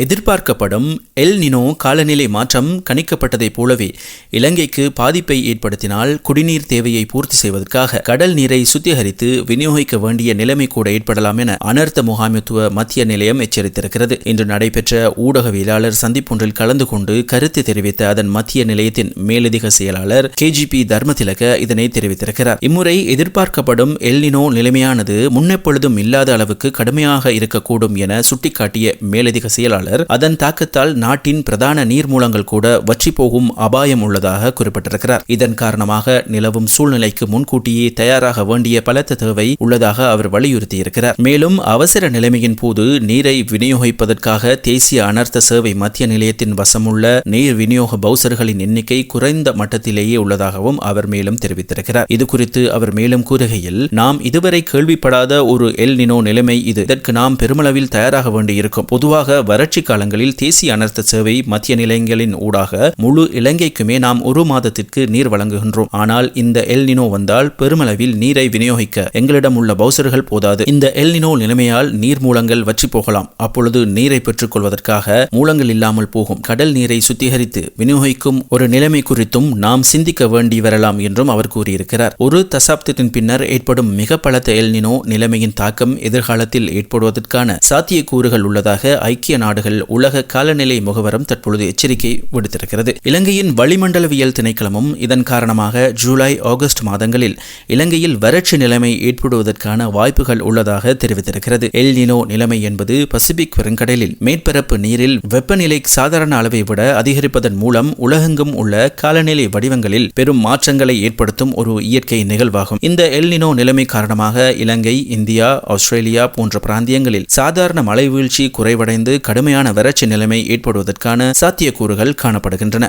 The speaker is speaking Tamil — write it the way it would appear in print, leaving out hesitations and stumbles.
எதிர்பார்க்கப்படும் எல் நினோ காலநிலை மாற்றம் கணிக்கப்பட்டதைப் போலவே இலங்கைக்கு பாதிப்பை ஏற்படுத்தினால் குடிநீர் தேவையை பூர்த்தி செய்வதற்காக கடல் நீரை சுத்திகரித்து விநியோகிக்க வேண்டிய நிலைமை கூட ஏற்படலாம் என அனர்த்த முகாமைத்துவ மத்திய நிலையம் எச்சரித்திருக்கிறது. இன்று நடைபெற்ற ஊடகவியலாளர் சந்திப்பொன்றில் கலந்து கொண்டு கருத்து தெரிவித்த அதன் மத்திய நிலையத்தின் மேலதிக செயலாளர் KGP தர்மதிலக இதனை தெரிவித்திருக்கிறார். இம்முறை எதிர்பார்க்கப்படும் எல் நினோ நிலைமையானது முன்னெப்பொழுதும் இல்லாத அளவுக்கு கடுமையாக இருக்கக்கூடும் என சுட்டிக்காட்டிய மேலதிக செயலாளர் அதன் தாக்கத்தால் நாட்டின் பிரதான நீர்மூலங்கள் கூட வற்றி போகும் அபாயம் உள்ளதாக குறிப்பிட்டிருக்கிறார். இதன் காரணமாக நிலவும் சூழ்நிலைக்கு முன்கூட்டியே தயாராக வேண்டிய பலத்த தேவை உள்ளதாக அவர் வலியுறுத்தியிருக்கிறார். மேலும் அவசர நிலைமையின் போது நீரை விநியோகிப்பதற்காக தேசிய அனர்த்த சேவை மத்திய நிலையத்தின் வசமுள்ள நீர் விநியோக பவுசர்களின் எண்ணிக்கை குறைந்த மட்டத்திலேயே உள்ளதாகவும் அவர் மேலும் தெரிவித்திருக்கிறார். இதுகுறித்து அவர் மேலும் கூறுகையில், நாம் இதுவரை கேள்விப்படாத ஒரு எல் நினோ நிலைமை இது. இதற்கு நாம் பெருமளவில் தயாராக வேண்டியிருக்கும். பொதுவாக வறட்சி காலங்களில் தேசிய அனர்த்த சேவை மத்திய நிலையங்களின் ஊடாக முழு இலங்கைக்குமே நாம் ஒரு மாதத்திற்கு நீர் வழங்குகின்றோம். ஆனால் இந்த எல் நினோ வந்தால் பெருமளவில் நீரை விநியோகிக்க எங்களிடம் உள்ள பவுசர்கள் போதாது. இந்த எல் நினோ நிலைமையால் நீர் மூலங்கள் வற்றி போகலாம். அப்பொழுது நீரை பெற்றுக் கொள்வதற்காக மூலங்கள் இல்லாமல் போகும். கடல் நீரை சுத்திகரித்து விநியோகிக்கும் ஒரு நிலைமை குறித்தும் நாம் சிந்திக்க வேண்டி வரலாம் என்றும் அவர் கூறியிருக்கிறார். ஒரு தசாப்தத்தின் பின்னர் ஏற்படும் மிக பலத்த எல் நினோ நிலைமையின் தாக்கம் எதிர்காலத்தில் ஏற்படுவதற்கான சாத்தியக்கூறுகள் உள்ளதாக ஐக்கிய நாடுகள் உலக காலநிலை முகவரம் தற்பொழுது எச்சரிக்கை விடுத்திருக்கிறது. இலங்கையின் வளிமண்டலவியல் திணைக்களமும் இதன் காரணமாக ஜூலை ஆகஸ்ட் மாதங்களில் இலங்கையில் வறட்சி நிலைமை ஏற்படுவதற்கான வாய்ப்புகள் உள்ளதாக தெரிவித்திருக்கிறது. எல் நினோ நிலைமை என்பது பசிபிக் பெருங்கடலில் மேற்பரப்பு நீரில் வெப்பநிலை சாதாரண அளவை விட அதிகரிப்பதன் மூலம் உலகெங்கும் உள்ள காலநிலை வடிவங்களில் பெரும் மாற்றங்களை ஏற்படுத்தும் ஒரு இயற்கை நிகழ்வாகும். இந்த எல் நினோ நிலைமை காரணமாக இலங்கை, இந்தியா, ஆஸ்திரேலியா போன்ற பிராந்தியங்களில் சாதாரண மழை வீழ்ச்சி குறைவடைந்து கடுமையான வறட்சி நிலைமை ஏற்படுவதற்கான சாத்தியக்கூறுகள் காணப்படுகின்றன.